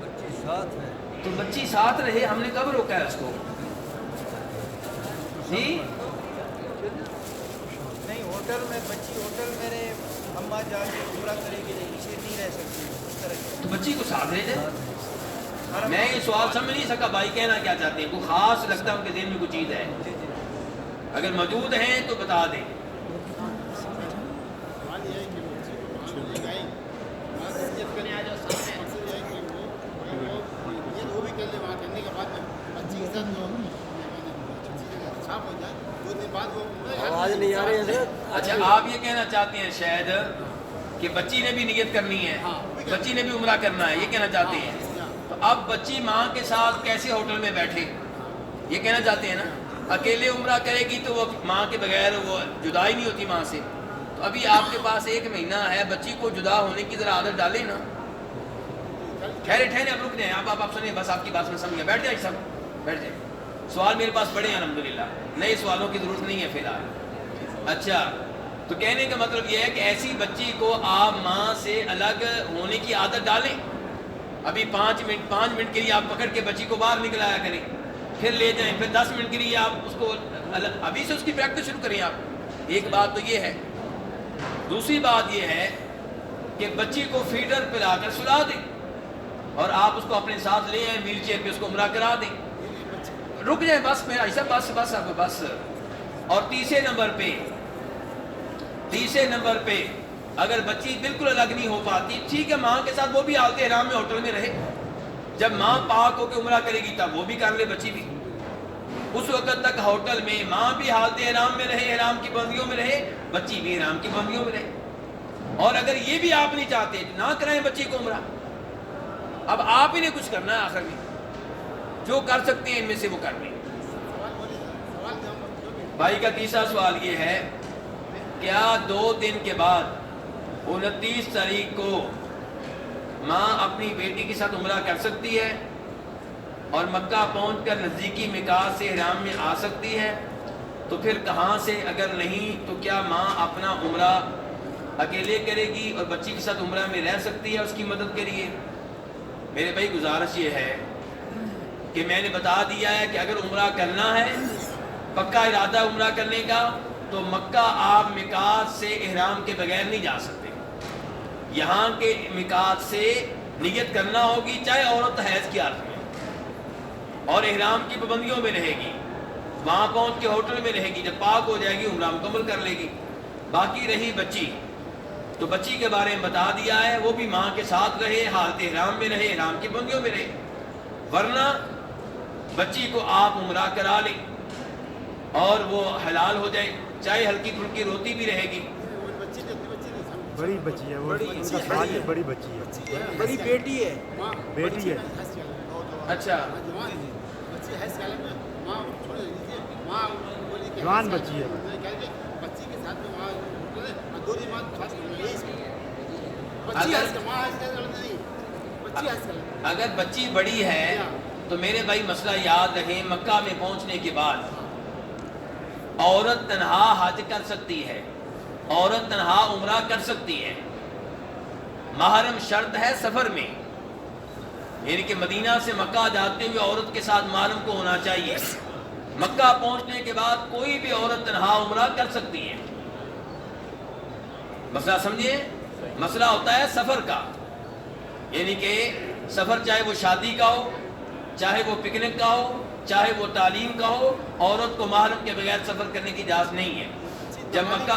بچی ساتھ ہے. تو بچی ساتھ رہے، ہم نے کب روکا ہے اس کو؟ جی نہیں، ہوٹل میں بچی ہوٹل میرے اماں جا کے عمرہ کرے گی، اسے نہیں رہ سکتی اس طرح. تو بچی کو ساتھ لے جائے. میں یہ سوال سمجھ نہیں سکا بھائی کہنا کیا چاہتے ہیں. کوئی خاص لگتا ہے ان کے ذہن میں کوئی چیز ہے؟ اگر موجود ہیں تو بتا دیں. آواز نہیں آ رہی حضرت. اچھا آپ یہ کہنا چاہتے ہیں شاید کہ بچی نے بھی نیت کرنی ہے، بچی نے بھی عمرہ کرنا ہے، یہ کہنا چاہتے ہیں. تو اب بچی ماں کے ساتھ کیسے ہوٹل میں بیٹھے، یہ کہنا چاہتے ہیں نا. اکیلے عمرہ کرے گی تو وہ ماں کے بغیر وہ جدا ہی نہیں ہوتی ماں سے. تو ابھی آپ کے پاس 1 مہینہ ہے، بچی کو جدا ہونے کی ذرا عادت ڈالیں نا. ٹھہرے اب رک جائیں. آپ سنیں، بس آپ کی بات میں سمجھ گیا. بیٹھ جائیں سب، بیٹھ جائیں. سوال میرے پاس بڑے ہیں الحمدللہ، نئے سوالوں کی ضرورت نہیں ہے فی الحال. اچھا، تو کہنے کا مطلب یہ ہے کہ ایسی بچی کو آپ ماں سے الگ ہونے کی عادت ڈالیں. ابھی 5 منٹ کے لیے آپ پکڑ کے بچی کو باہر نکلایا کریں، پھر لے جائیں، پھر 10 منٹ کے لیے آپ اس کو ابھی سے اس کی پریکٹس شروع کریں آپ. ایک بات تو یہ ہے. دوسری بات یہ ہے کہ بچی کو فیڈر پلا کر سلا دیں اور آپ اس کو اپنے ساتھ لے آئیں، ویل چیئر پہ اس کو عمرہ کرا دیں. رک جائیں بس میرا ایسا بس. اور تیسرے نمبر پہ اگر بچی بالکل الگ نہیں ہو پاتی، ٹھیک ہے، ماں کے ساتھ وہ بھی حالت احرام میں ہوٹل میں رہے. جب ماں پاک ہو کے عمرہ کرے گی تب وہ بھی کر لے، بچی بھی. اس وقت تک ہوٹل میں ماں بھی حالت احرام میں رہے، احرام کی پابندیوں میں رہے، بچی بھی احرام کی پابندیوں میں رہے. اور اگر یہ بھی آپ نہیں چاہتے نہ کرائیں بچی کو عمرہ. اب آپ ہی نے کچھ کرنا ہے آخر میں، جو کر سکتے ہیں ان میں سے وہ کر لیں. بھائی کا تیسرا سوال یہ ہے، کیا 2 دن کے بعد 29 تاریخ کو ماں اپنی بیٹی کے ساتھ عمرہ کر سکتی ہے اور مکہ پہنچ کر نزدیکی میقات سے احرام میں آ سکتی ہے؟ تو پھر کہاں سے؟ اگر نہیں تو کیا ماں اپنا عمرہ اکیلے کرے گی اور بچی کے ساتھ عمرہ میں رہ سکتی ہے اس کی مدد کے لیے؟ میرے بھائی گزارش یہ ہے کہ میں نے بتا دیا ہے کہ اگر عمرہ کرنا ہے، پکا ارادہ عمرہ کرنے کا، تو مکہ آپ میقات سے احرام کے بغیر نہیں جا سکتے. یہاں کے میقات سے نیت کرنا ہوگی، چاہے عورت حیض کی حالت میں، اور احرام کی پابندیوں میں رہے گی. وہاں پہنچ کے ہوٹل میں رہے گی، جب پاک ہو جائے گی عمرہ مکمل کر لے گی. باقی رہی بچی، تو بچی کے بارے میں بتا دیا ہے، وہ بھی ماں کے ساتھ رہے، حالت احرام میں رہے، احرام کی پابندیوں میں رہے. ورنہ بچی کو آپ عمرہ کرا لیں اور وہ حلال ہو جائے، چاہے ہلکی پھلکی روتی بھی رہے گی. بڑی بچی ہے، وہ بڑی بچی ہے، بڑی بیٹی ہے. بیٹی ہے. اچھا، جوان بچی ہے. اگر بچی بڑی ہے تو میرے بھائی مسئلہ یاد رہے، مکہ میں پہنچنے کے بعد عورت تنہا حج کر سکتی ہے، عورت تنہا عمرہ کر سکتی ہے. محرم شرط ہے سفر میں، یعنی کہ مدینہ سے مکہ جاتے ہوئے عورت کے ساتھ محرم کو ہونا چاہیے. مکہ پہنچنے کے بعد کوئی بھی عورت تنہا عمرہ کر سکتی ہے. مسئلہ سمجھیے، مسئلہ ہوتا ہے سفر کا، یعنی کہ سفر چاہے وہ شادی کا ہو، چاہے وہ پکنک کا ہو، چاہے وہ تعلیم کا ہو، عورت کو محرم کے بغیر سفر کرنے کی اجازت نہیں ہے. جب مکہ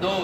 2।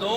2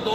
2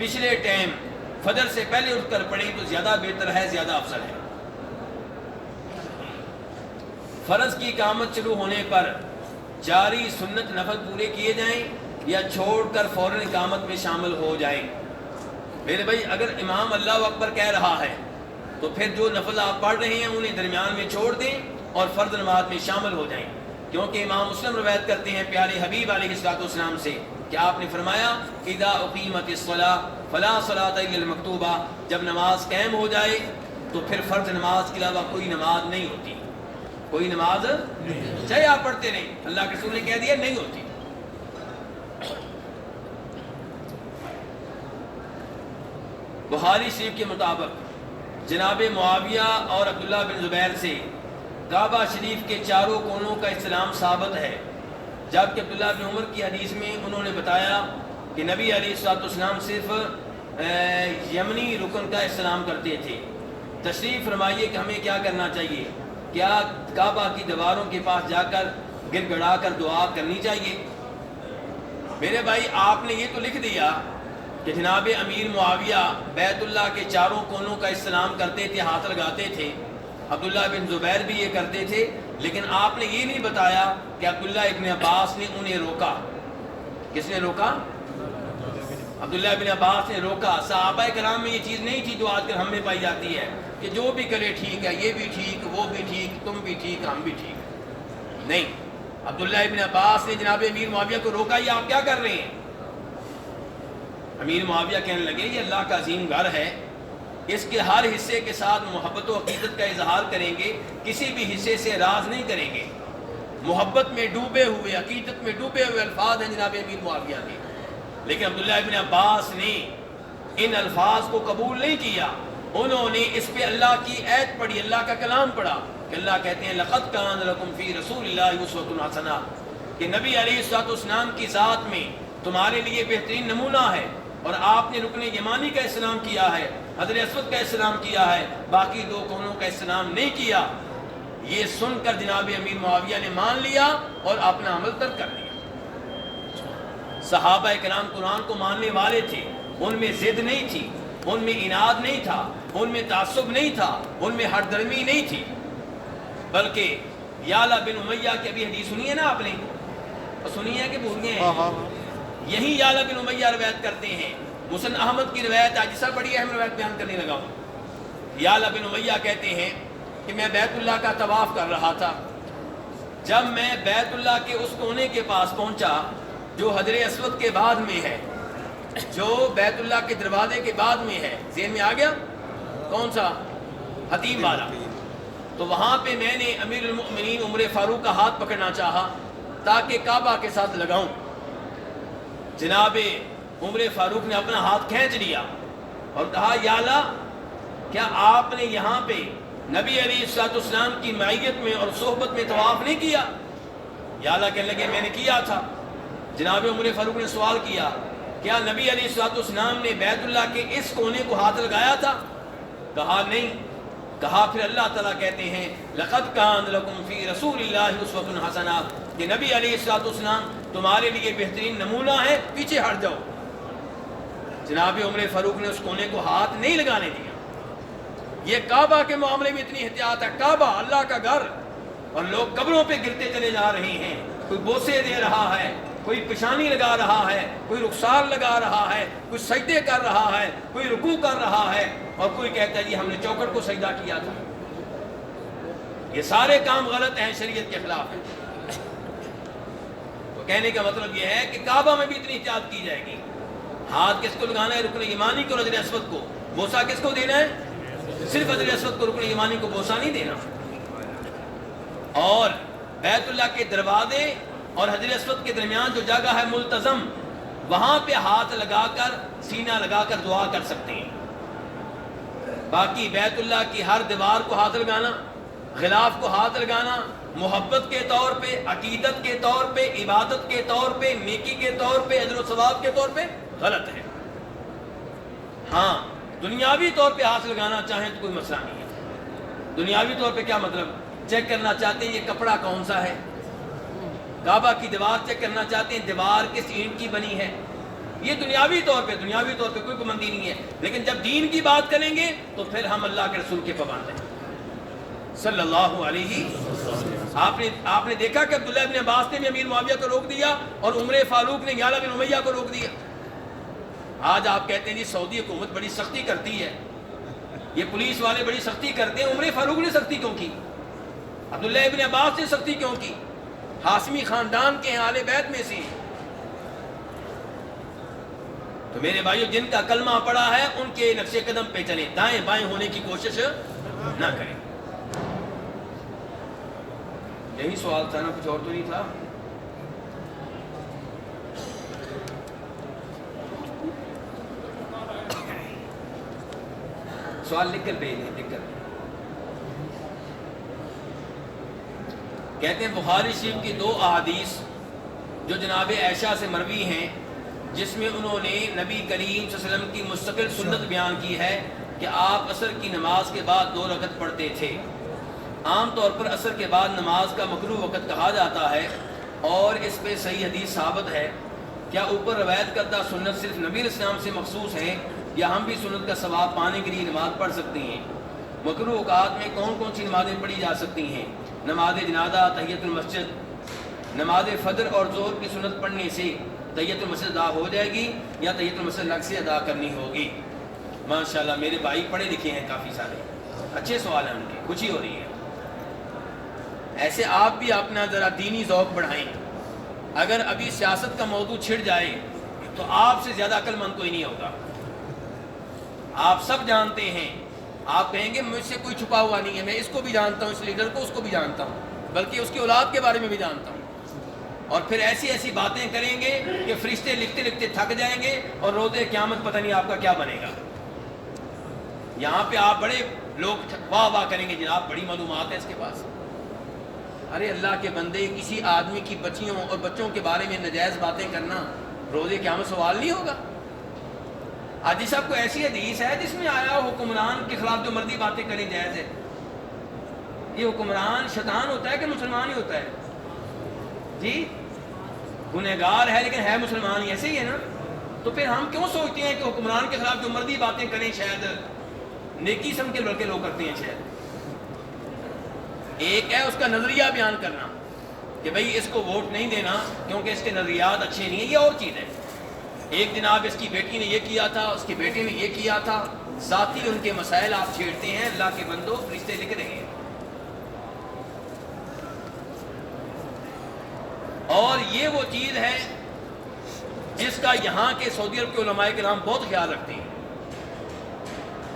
پچھلے ٹائم فجر سے پہلے اٹھ کر پڑھیں تو زیادہ بہتر ہے، زیادہ افضل ہے۔ فرض کی اقامت شروع ہونے پر جاری سنت نفل پورے کیے جائیں یا چھوڑ کر فوراً اقامت میں شامل ہو جائیں؟ میرے بھائی اگر امام اللہ اکبر کہہ رہا ہے تو پھر جو نفل آپ پڑھ رہے ہیں انہیں درمیان میں چھوڑ دیں اور فرض نماز میں شامل ہو جائیں، کیونکہ امام مسلم روایت کرتے ہیں پیارے حبیب علیہ السلام سے کہ آپ نے فرمایا اذا اقیمت الصلاۃ فلا صلاۃ الا المکتوبہ، جب نماز قائم ہو جائے تو پھر فرض نماز کے علاوہ کوئی نماز نہیں ہوتی، کوئی نماز چاہے آپ پڑھتے رہیں، اللہ کے رسول نے کہہ دیا نہیں ہوتی۔ بخاری شریف کے مطابق جناب معاویہ اور عبداللہ بن زبیر سے کعبہ شریف کے چاروں کونوں کا استلام ثابت ہے، جبکہ عبداللہ بن عمر کی حدیث میں انہوں نے بتایا کہ نبی علیہ السلام صرف یمنی رکن کا استلام کرتے تھے۔ تشریف فرمائیے کہ ہمیں کیا کرنا چاہیے؟ کیا کعبہ کی دیواروں کے پاس جا کر گر گڑا کر دعا کرنی چاہیے؟ میرے بھائی آپ نے یہ تو لکھ دیا کہ جناب امیر معاویہ بیت اللہ کے چاروں کونوں کا استلام کرتے تھے، ہاتھ لگاتے تھے، عبداللہ بن زبیر بھی یہ کرتے تھے، لیکن آپ نے یہ نہیں بتایا کہ عبداللہ ابن عباس نے انہیں روکا۔ کس نے روکا؟ عبداللہ ابن عباس نے روکا۔ صحابہ کرام میں یہ چیز نہیں تھی جو آج کل ہم میں پائی جاتی ہے کہ جو بھی کرے ٹھیک ہے، یہ بھی ٹھیک، وہ بھی ٹھیک، تم بھی ٹھیک، ہم بھی ٹھیک۔ نہیں، عبداللہ ابن عباس نے جناب امیر معاویہ کو روکا، یہ آپ کیا کر رہے ہیں؟ امیر معاویہ کہنے لگے یہ اللہ کا عظیم گھر ہے، اس کے ہر حصے کے ساتھ محبت و عقیدت کا اظہار کریں گے، کسی بھی حصے سے راز نہیں کریں گے۔ محبت میں ڈوبے ہوئے، عقیدت میں ڈوبے ہوئے الفاظ ہیں جناب امیر معاویہ کے، لیکن عبداللہ ابن عباس نے ان الفاظ کو قبول نہیں کیا، انہوں نے اس پہ اللہ کی آیت پڑھی، اللہ کا کلام پڑھا کہ اللہ کہتے ہیں لقد کان لکم فی رسول اللہ اسوۃ حسنہ، کہ نبی علیہ السلام کی ذات میں تمہارے لیے بہترین نمونہ ہے، اور آپ نے رکن یمانی کا استلام کیا ہے، حجر اسود کا استلام کیا ہے، باقی دو کونوں کا استلام نہیں کیا۔ یہ سن کر جناب امیر معاویہ نے مان لیا اور اپنا عمل ترک کر دیا۔ صحابہ کرام قرآن کو ماننے والے تھے، ان میں ضد نہیں تھی، ان میں عناد نہیں تھا، ان میں تعصب نہیں تھا، ان میں ہٹ درمی نہیں تھی، بلکہ یعلا بن امیہ کی ابھی حدیث سنی ہے نا آپ نے، سنی ہے کہ بھول گئے ہیں؟ یہی یعلا بن امیہ روایت کرتے ہیں، مسند احمد کی روایت آج سب بڑی اہم روایت بیان کرنے لگا ہوں۔ یعلا بن امیہ کہتے ہیں کہ میں بیت اللہ کا طواف کر رہا تھا، جب میں بیت اللہ کے اس کونے کے پاس پہنچا جو حجر اسود کے بعد میں ہے، جو بیت اللہ کے دروازے کے بعد میں ہے، ذہن میں آ گیا کون سا؟ حتیم والا۔ تو وہاں پہ میں نے امیر المؤمنین عمر فاروق کا ہاتھ پکڑنا چاہا تاکہ کعبہ کے ساتھ لگاؤں، جناب عمر فاروق نے اپنا ہاتھ کھینچ لیا اور کہا یعلا کیا آپ نے یہاں پہ نبی علیہ السلام کی معیت میں اور صحبت میں طواف نہیں کیا؟ یعلا کہنے لگے میں نے کیا تھا۔ جناب عمر فاروق نے سوال کیا کیا نبی علیہ السلام نے بیت اللہ کے اس کونے کو ہاتھ لگایا تھا؟ کہا نہیں۔ کہا پھر اللہ تعالیٰ کہتے ہیں لقد کان لکم فی رسول اللہ اسوۃ حسنہ، کہ نبی علیہ السلام تمہارے لیے بہترین نمونہ ہے، پیچھے ہٹ جاؤ۔ جناب عمر فاروق نے اس کونے کو ہاتھ نہیں لگانے دیا۔ یہ کعبہ کے معاملے میں اتنی احتیاط ہے، کعبہ اللہ کا گھر، اور لوگ قبروں پہ گرتے چلے جا رہے ہیں، کوئی بوسے دے رہا ہے، کوئی پیشانی لگا رہا ہے، کوئی رخسار لگا رہا ہے، کوئی سجدے کر رہا ہے، کوئی رکوع کر رہا ہے، اور کوئی کہتا ہے جی ہم نے چوکھٹ کو سجدہ کیا تھا۔ یہ سارے کام غلط ہیں، شریعت کے خلاف ہیں۔ تو کہنے کا مطلب یہ ہے کہ کعبہ میں بھی اتنی احتیاط کی جائے گی۔ ہاتھ کس کو لگانا ہے؟ رکن یمانی کو، حجر اسود کو۔ بوسہ کس کو دینا ہے؟ صرف حجر اسود کو، رکن یمانی کو بوسہ نہیں دینا۔ اور بیت اللہ کے دروازے اور حجر اسود کے درمیان جو جگہ ہے ملتزم، وہاں پہ ہاتھ لگا کر، سینہ لگا کر دعا کر سکتے ہیں۔ باقی بیت اللہ کی ہر دیوار کو ہاتھ لگانا، غلاف کو ہاتھ لگانا محبت کے طور پہ، عقیدت کے طور پہ، عبادت کے طور پہ، نیکی کے طور پہ، اجر و ثواب کے طور پہ غلط ہے۔ ہاں دنیاوی طور پہ ہاتھ لگانا چاہیں تو کوئی مسئلہ نہیں ہے۔ دنیاوی طور پہ کیا مطلب؟ چیک کرنا چاہتے ہیں یہ کپڑا کون سا ہے، کعبہ کی دیوار چیک کرنا چاہتے ہیں دیوار کس اینٹ کی بنی ہے، یہ دنیاوی طور پہ کوئی پابندی نہیں ہے، لیکن جب دین کی بات کریں گے تو پھر ہم اللہ کے رسول کے پابند ہیں صلی اللہ علیہ وسلم۔ آپ نے دیکھا کہ عبداللہ ابن عباس نے بھی امیر معاویہ کو روک دیا اور عمر فاروق نے یعلا بن امیہ کو روک دیا۔ آج آپ کہتے ہیں جی سعودی حکومت بڑی سختی کرتی ہے، یہ پولیس والے بڑی سختی کرتے ہیں، عمر فاروق نے سختی کیوں کی؟ عبداللہ ابن عباس نے سختی کیوں کی؟ ہاشمی خاندان کے اہل بیت میں سے۔ تو میرے بھائیو، جن کا کلمہ پڑا ہے ان کے نقش قدم پہ چلیں، دائیں بائیں ہونے کی کوشش نہ کریں۔ یہی سوال تھا نا، کچھ اور تو نہیں تھا؟ سوال لکھ کر بھیج دیں، لکھ کر۔ کہتے ہیں بخاری شریف کی 2 احادیث جو جناب عائشہ سے مروی ہیں، جس میں انہوں نے نبی کریم صلی اللہ علیہ وسلم کی مستقل سنت بیان کی ہے کہ آپ عصر کی نماز کے بعد 2 رکعت پڑھتے تھے۔ عام طور پر عصر کے بعد نماز کا مکروہ وقت کہا جاتا ہے، اور اس پہ صحیح حدیث ثابت ہے۔ کیا اوپر روایت کردہ سنت صرف نبی علیہ السلام سے مخصوص ہے یا ہم بھی سنت کا ثواب پانے کے لیے نماز پڑھ سکتے ہیں؟ مکروہ اوقات میں کون کون سی نمازیں پڑھی جا سکتی ہیں؟ نماز جنازہ، تحیۃ المسجد۔ نماز فجر اور ظہر کی سنت پڑھنے سے تحیۃ المسجد ادا ہو جائے گی یا تحیۃ المسجد الگ سے ادا کرنی ہوگی؟ ماشاءاللہ میرے بھائی پڑھے لکھے ہیں کافی سارے، اچھے سوال ہیں ان کے، خوشی ہو رہی ہے۔ ایسے آپ بھی اپنا ذرا دینی ذوق بڑھائیں۔ اگر ابھی سیاست کا موضوع چھڑ جائے تو آپ سے زیادہ عقل مند کوئی نہیں ہوگا۔ آپ سب جانتے ہیں، آپ کہیں گے مجھ سے کوئی چھپا ہوا نہیں ہے، میں اس کو بھی جانتا ہوں، اس لیڈر کو، اس کو بھی جانتا ہوں، بلکہ اس کی اولاد کے بارے میں بھی جانتا ہوں۔ اور پھر ایسی ایسی باتیں کریں گے کہ فرشتے لکھتے لکھتے تھک جائیں گے اور روز قیامت پتہ نہیں آپ کا کیا بنے گا۔ یہاں پہ آپ بڑے لوگ واہ واہ کریں گے، جناب بڑی معلومات ہے اس کے پاس۔ ارے اللہ کے بندے، کسی آدمی کی بچیوں اور بچوں کے بارے میں ناجائز باتیں کرنا روز قیامت سوال نہیں ہوگا؟ حاجی صاحب کو ایسی حدیث ہے جس میں آیا حکمران کے خلاف جو مرضی باتیں کریں جائز ہے؟ یہ حکمران شیطان ہوتا ہے کہ مسلمان ہی ہوتا ہے؟ جی گنہگار ہے لیکن ہے مسلمان ہی، ایسے ہی ہے نا؟ تو پھر ہم کیوں سوچتے ہیں کہ حکمران کے خلاف جو مرضی باتیں کریں شاید نیکی سمجھ کے لڑکے لوگ کرتے ہیں؟ شاید ایک ہے اس کا نظریہ بیان کرنا کہ بھئی اس کو ووٹ نہیں دینا کیونکہ اس کے نظریات اچھے نہیں ہیں، یہ اور چیز ہے۔ ایک جناب اس کی بیٹی نے یہ کیا تھا، اس کے بیٹے نے یہ کیا تھا، ذاتی ان کے مسائل آپ چھیڑتے ہیں۔ اللہ کے بندو، فرشتے لکھ رہے ہیں۔ اور یہ وہ چیز ہے جس کا یہاں کے سعودی عرب کے علماء کرام بہت خیال رکھتے ہیں۔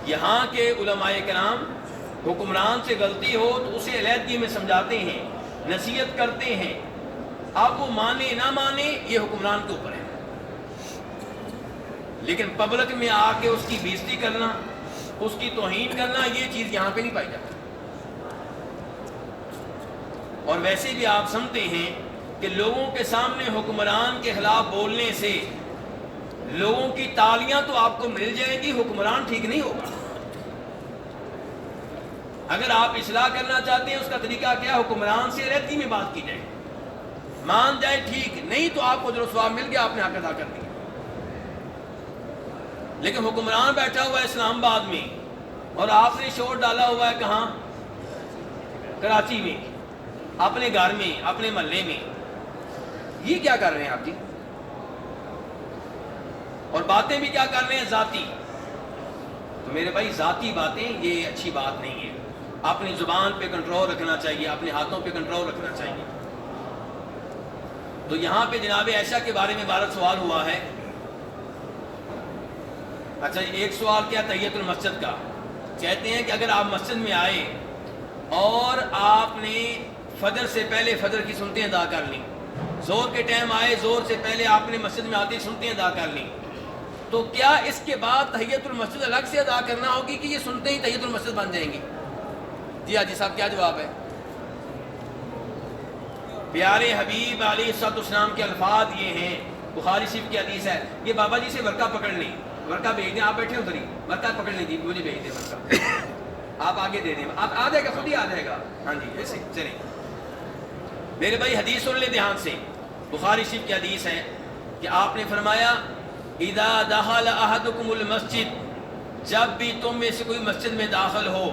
یہاں کے علماء کرام حکمران سے غلطی ہو تو اسے علیحدگی میں سمجھاتے ہیں، نصیحت کرتے ہیں۔ اب وہ مانے نہ مانے یہ حکمران کے اوپر ہے، لیکن پبلک میں آ کے اس کی بےزتی کرنا، اس کی توہین کرنا، یہ چیز یہاں پہ نہیں پائی جاتی۔ اور ویسے بھی آپ سمجھتے ہیں کہ لوگوں کے سامنے حکمران کے خلاف بولنے سے لوگوں کی تالیاں تو آپ کو مل جائیں گی، حکمران ٹھیک نہیں ہوگا۔ اگر آپ اصلاح کرنا چاہتے ہیں، اس کا طریقہ کیا؟ حکمران سے علیحدگی میں بات کی جائے، مان جائے ٹھیک، نہیں تو آپ کو اجر و ثواب مل گیا، آپ نے حق ادا کر دیا۔ لیکن حکمران بیٹھا ہوا ہے اسلام آباد میں اور آپ نے شور ڈالا ہوا ہے کہاں؟ کراچی میں، اپنے گھر میں، اپنے محلے میں۔ یہ کیا کر رہے ہیں آپ جی؟ اور باتیں بھی کیا کر رہے ہیں؟ ذاتی۔ تو میرے بھائی ذاتی باتیں یہ اچھی بات نہیں ہے۔ اپنی زبان پہ کنٹرول رکھنا چاہیے، اپنے ہاتھوں پہ کنٹرول رکھنا چاہیے۔ تو یہاں پہ جناب عائشہ کے بارے میں 12 سوال ہوا ہے۔ اچھا ایک سوال کیا تحیۃ المسجد کا؟ کہتے ہیں کہ اگر آپ مسجد میں آئے اور آپ نے فجر سے پہلے فجر کی سنتیں ادا کر لیں، زور کے ٹائم آئے، زور سے پہلے آپ نے مسجد میں آتے سنتیں ادا کر لیں، تو کیا اس کے بعد تحیۃ المسجد الگ سے ادا کرنا ہوگی کہ یہ سنتے ہی تحیۃ المسجد بن جائیں گی؟ جی حاجی صاحب کیا جواب ہے؟ پیارے حبیب علیہ السلام کے الفاظ یہ ہیں، بخاری شریف کی حدیث ہے۔ یہ بابا جی سے ورقہ پکڑ لیں، ورقہ بھیج دیں، آپ بیٹھے ادھر ہی، ورقہ پکڑ لیں جی، مجھے بھیج دیں ورقہ، آپ آگے دے دیں، آپ آ جائے گا، خود ہی آ جائے گا۔ ہاں جی ایسے چلیں میرے بھائی، حدیث سن لیں دھیان سے۔ بخاری شریف کی حدیث ہے کہ آپ نے فرمایا اذا دخل احدکم المسجد، جب بھی تم میں سے کوئی مسجد میں داخل ہو،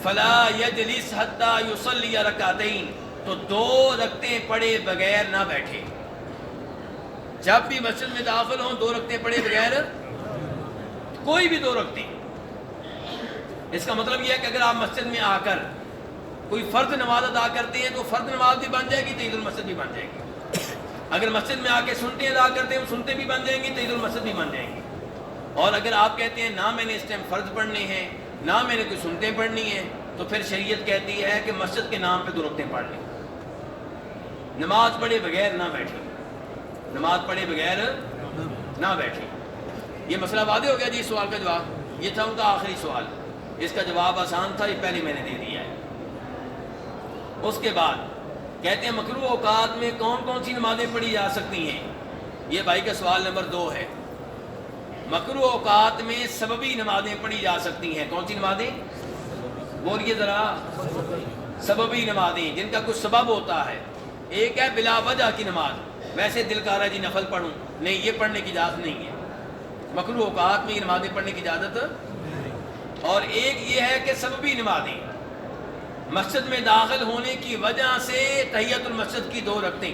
فلا یجلس حتی یصلی رکعتین، تو 2 رکعتیں پڑھے بغیر نہ بیٹھے۔ جب بھی مسجد میں داخل ہوں 2 رکعتیں پڑھے بغیر، کوئی بھی 2 رکعتیں۔ اس کا مطلب یہ ہے کہ اگر آپ مسجد میں آ کر کوئی فرض نماز ادا کرتے ہیں تو فرض نماز بھی بن جائے گی، تحیۃ المسجد بھی بن جائے گی۔ اگر مسجد میں آ کے سنتیں ادا کرتے ہیں، سنتیں بھی بن جائیں گی، تحیۃ المسجد بھی بن جائیں گی۔ اور اگر آپ کہتے ہیں نہ میں نے اس ٹائم فرض پڑھنے ہیں، نہ میں نے کوئی سنتیں پڑھنی ہیں، تو پھر شریعت کہتی ہے کہ مسجد کے نام پہ 2 رکعتیں پڑھ لیں، نماز پڑھے بغیر نہ بیٹھیں، نماز پڑھے بغیر نہ بیٹھیں۔ یہ مسئلہ واضح ہو گیا جی۔ اس سوال کا جواب یہ تھا ان کا آخری سوال، اس کا جواب آسان تھا، یہ پہلے میں نے دے دیا ہے۔ اس کے بعد کہتے ہیں مکروہ اوقات میں کون کون سی نمازیں پڑھی جا سکتی ہیں؟ یہ بھائی کا سوال نمبر 2 ہے۔ مکروہ اوقات میں سببی نمازیں پڑھی جا سکتی ہیں۔ کون سی نمازیں؟ بولیے ذرا۔ سببی نمازیں، جن کا کچھ سبب ہوتا ہے۔ ایک ہے بلا وجہ کی نماز، ویسے دل کر رہا ہے جی نفل پڑھوں، نہیں، یہ پڑھنے کی اجازت نہیں ہے، مکروہ اوقات میں یہ نمازیں پڑھنے کی اجازت۔ اور ایک یہ ہے کہ سببی نمازیں، مسجد میں داخل ہونے کی وجہ سے تحیۃ المسجد کی 2 رکعتیں،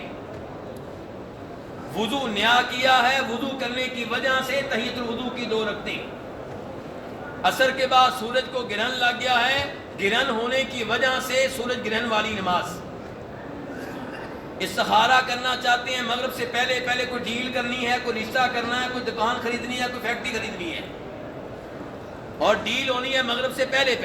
وضو نیا کیا ہے، وضو کرنے کی وجہ سے تحیۃ الوضو کی 2 رکعتیں، عصر کے بعد سورج کو گرہن لگ گیا ہے، گرہن ہونے کی وجہ سے سورج گرہن والی نماز، استخارہ کرنا چاہتے ہیں مغرب سے پہلے پہلے، کوئی ڈیل کرنی ہے، کوئی رشتہ کرنا ہے، کوئی دکان خریدنی ہے، کوئی فیکٹری خریدنی ہے، اور ڈیل ہونی ہے مغرب سے پہلے پہلے،